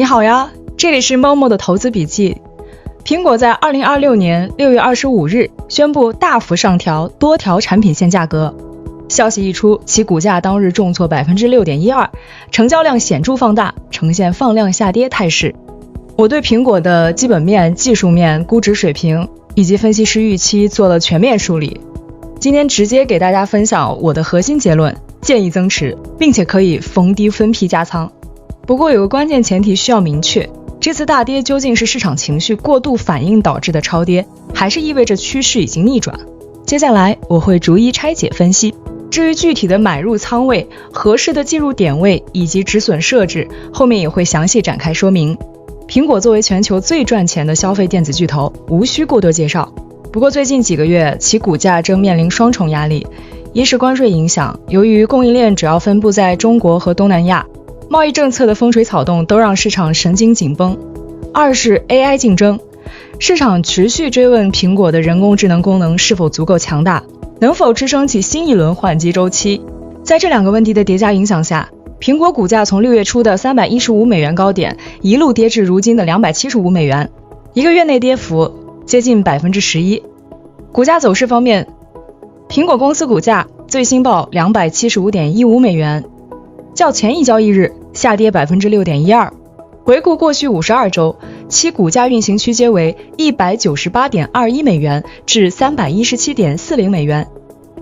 你好呀，這裡是 Momo 的投資筆記。蘋果在2026年6月25日宣布大幅上調多條產品線價格，消息一出，其股價當日重挫 6.12%， 成交量顯著放大，呈現放量下跌態勢。我對蘋果的基本面、技術面、估值水平以及分析師預期做了全面梳理。今天直接給大家分享我的核心結論，建議增持，並且可以逢低分批加倉。不過有個關鍵前提需要明確，這次大跌究竟是市場情緒過度反應導致的超跌，還是意味着趨勢已經逆轉？接下來我會逐一拆解分析。至於具體的買入倉位、合適的進入點位以及止損設置，後面也會詳細展開說明。蘋果作為全球最賺錢的消費電子巨頭，無需過多介紹。不過最近幾個月，其股價正面臨雙重壓力：一是關稅影響，由於供應鏈主要分布在中國和東南亞，貿易政策的風吹草動都讓市場神經緊繃；二是 AI 競爭，市場持續追問蘋果的人工智能功能是否足夠強大，能否支撐起新一輪換機週期。在這兩個問題的疊加影響下，蘋果股價從6月初的315美元高點一路跌至如今的275美元，一個月內跌幅接近 11%。 股價走勢方面，蘋果公司股價最新報 275.15 美元，較前一交易日下跌 6.12%。 回顧過去52周，其股價運行區間為 198.21 美元至 317.40 美元，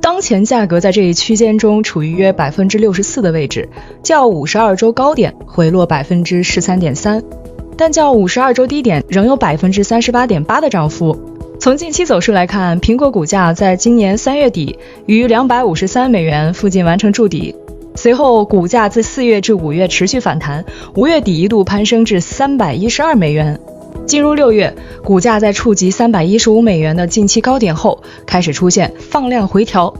當前價格在這一區間中處於約 64% 的位置，較52周高點回落 13.3%， 但較52周低點仍有 38.8% 的漲幅。從近期走勢來看，蘋果股價在今年3月底於253美元附近完成築底，隨後股價自4月至5月持續反彈，5月底一度攀升至312美元。進入6月，股價在觸及315美元的近期高點後，開始出現放量回調。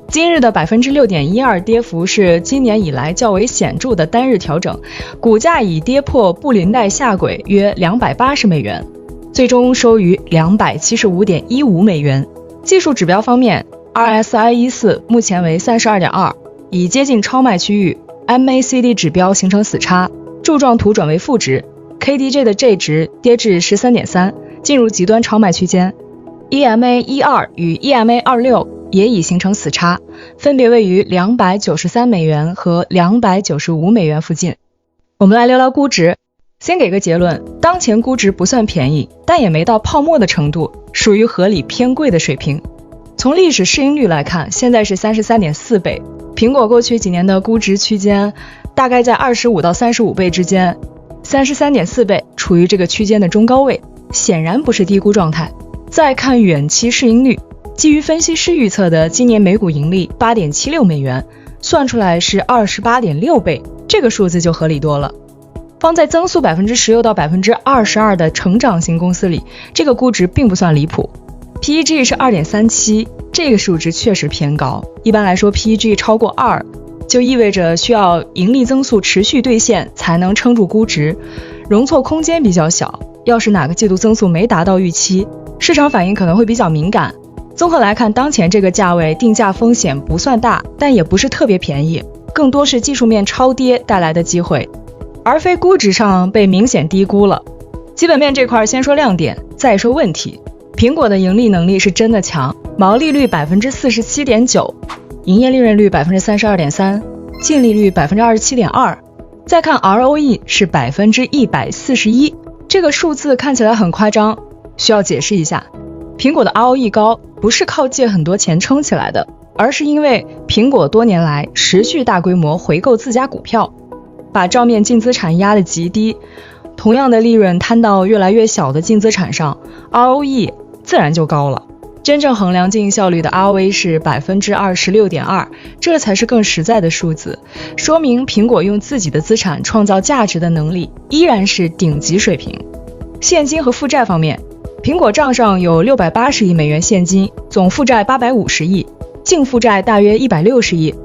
今日的 6.12% 跌幅是今年以來較為顯著的單日調整，股價已跌破布林帶下軌約280美元，最終收於 275.15 美元。技術指標方面， RSI 14目前為 32.2， 已接近超賣区域， MACD 指標形成死叉，柱狀圖轉為負值， KDJ 的 J 值跌至 13.3， 進入極端超賣區間。 EMA 12與 EMA 26也已形成死叉，分別位於293美元和295美元附近。我們來聊聊估值。先給個結論，當前估值不算便宜，但也沒到泡沫的程度，屬於合理偏貴的水平。從歷史市盈率來看，現在是 33.4 倍，蘋果過去幾年的估值區間大概在25到35倍之間， 33.4 倍處於這個區間的中高位，顯然不是低估狀態。再看遠期市盈率，基於分析師預測的今年每股盈利 8.76 美元，算出來是 28.6 倍，這個數字就合理多了。放在增速 16% 到 22% 的成長型公司裡，這個估值並不算離譜。PEG 是 2.37， 這個數值確實偏高。一般來說 PEG 超過2就意味着需要盈利增速持續兌現才能撐住估值，容錯空間比較小。要是哪個季度增速沒達到預期，市場反應可能會比較敏感。綜合來看，當前這個價位定價風險不算大，但也不是特別便宜，更多是技術面超跌帶來的機會，而非估值上被明顯低估了。基本面這塊先說亮點，再說問題。蘋果的盈利能力是真的強，毛利率 47.9%， 營業利潤率 32.3%， 淨利率 27.2%。再看 ROE 是 141%， 這個數字看起來很誇張，需要解釋一下。蘋果的 ROE 高，不是靠借很多錢撐起來的，而是因為蘋果多年來持續大規模回購自家股票，把賬面净資產壓得極低，同樣的利潤攤到越來越小的净資產上， ROE 自然就高了。真正衡量经营效率的 ROA 是 26.2%， 這才是更實在的數字，說明蘋果用自己的資產創造價值的能力依然是頂級水平。現金和負債方面，蘋果賬上有680億美元現金，總負債850億，淨負債大約160億，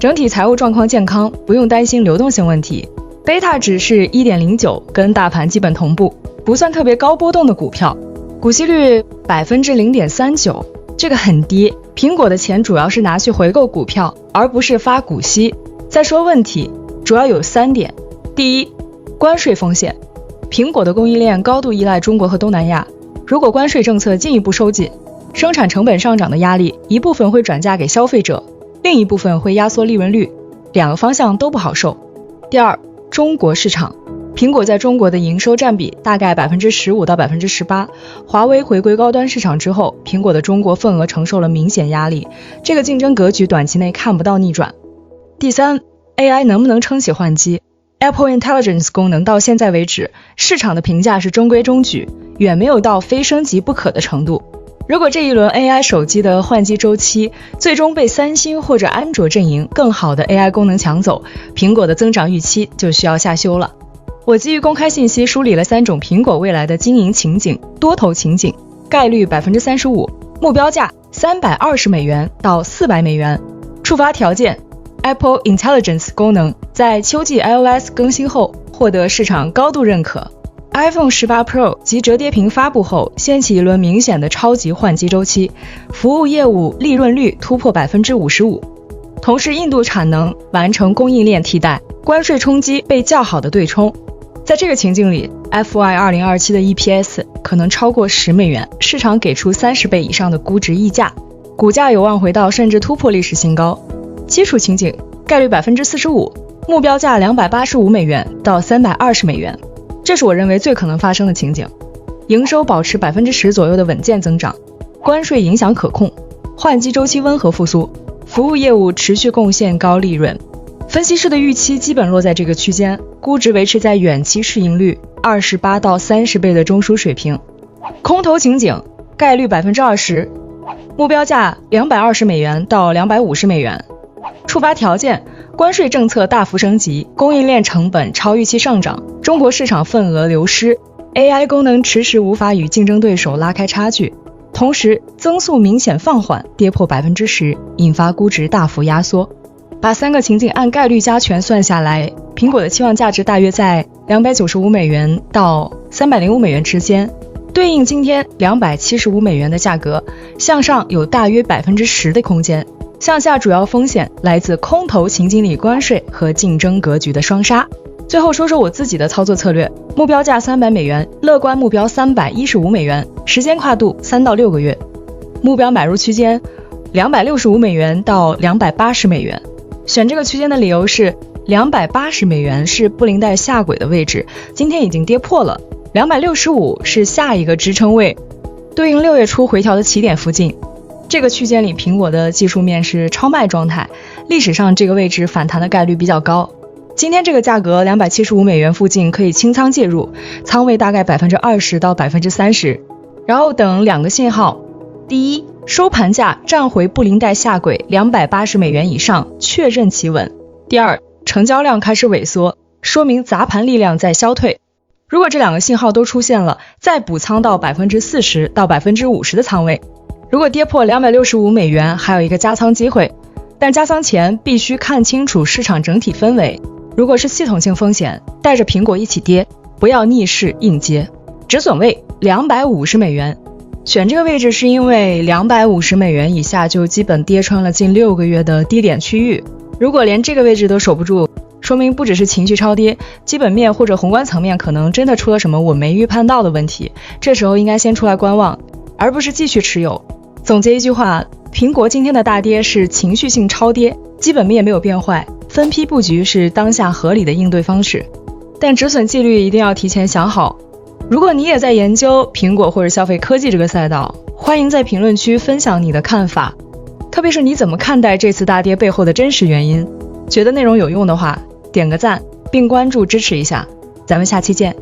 整體財務狀況健康，不用擔心流動性問題。貝塔值是 1.09， 跟大盤基本同步，不算特別高波動的股票。股息率 0.39%， 這個很低。蘋果的錢主要是拿去回購股票，而不是發股息。再說問題，主要有3點。第一，關稅風險。蘋果的供應鏈高度依賴中國和東南亞，如果關稅政策進一步收緊，生產成本上漲的壓力一部分會轉嫁給消費者，另一部分會壓縮利潤率，兩個方向都不好受。第二，中國市場，蘋果在中國的營收佔比大概15%到18%，華為回歸高端市場之後，蘋果的中國份額承受了明顯壓力，這個競爭格局短期內看不到逆轉。第三， AI 能不能撐起換機？ Apple Intelligence 功能到現在為止，市場的評價是中規中矩，遠沒有到非升級不可的程度。如果這一輪 AI 手機的換機周期最終被三星或者安卓陣營更好的 AI 功能搶走，蘋果的增長預期就需要下修了。我基於公開信息梳理了3種蘋果未來的經營情景，多頭情景，概率 35%， 目標價$320到$400，觸發條件 Apple Intelligence 功能在秋季 iOS 更新後獲得市場高度認可， iPhone 18 Pro 及折疊屏發布後掀起一輪明顯的超級換機周期，服務業務利潤率突破 55%， 同時印度產能完成供應鏈替代，關稅衝擊被較好的對沖。在這個情境裡 FY 2027的 EPS 可能超過$10，市場給出30倍以上的估值溢價，股價有望回到甚至突破歷史新高。基礎情景概率 45%， 目標價$285到$320，這是我認為最可能發生的情景。營收保持 10% 左右的穩健增長，關稅影響可控，換機周期溫和復甦，服務業務持續貢獻高利潤。分析師的預期基本落在這個區間，估值維持在遠期市盈率28到30倍的中樞水平。空頭情景概率 20%， 目標價$220到$250。觸發條件，關稅政策大幅升級，供應鏈成本超預期上漲，中國市場份額流失， AI 功能遲遲無法與競爭對手拉開差距，同時增速明顯放緩，跌破 10%， 引發估值大幅壓縮。把3個情景按概率加權算下來，蘋果的期望價值大約在$295到$305之間，對應今天$275的價格，向上有大約 10% 的空間，向下主要風險來自空頭情景裡關稅和競爭格局的雙殺。最後說說我自己的操作策略，目標價$300，樂觀目標$315，時間跨度3到6個月，目標買入區間$265到$280。選這個區間的理由是$280是布林帶下軌的位置，今天已經跌破了，265是下一個支撐位，對應6月初回調的起點附近。這個區間裡蘋果的技術面是超賣狀態，歷史上這個位置反彈的概率比較高。今天這個價格$275附近可以清倉介入，倉位大概 20% 到 30%， 然後等2個信號。第一，收盤價站回布林帶下軌$280以上，確認企穩。第二，成交量開始萎縮，說明砸盤力量在消退。如果這2個信號都出現了，再補倉到 40% 到 50% 的倉位。如果跌破$265，還有一個加倉機會，但加倉前必須看清楚市場整體氛圍。如果是系統性風險，帶着蘋果一起跌，不要逆勢硬接。止損位$250。選這個位置是因為$250以下就基本跌穿了近6個月的低點區域，如果連這個位置都守不住，說明不只是情緒超跌，基本面或者宏觀層面可能真的出了什麼我沒預判到的問題，這時候應該先出來觀望，而不是繼續持有。總結一句話，蘋果今天的大跌是情緒性超跌，基本面沒有變壞，分批布局是當下合理的應對方式，但止損紀律一定要提前想好。如果你也在研究蘋果或者消費科技这個賽道，歡迎在評論區分享你的看法，特別是你怎麼看待這次大跌背後的真實原因。覺得內容有用的話，點個讚並關注支持一下，咱們下期見。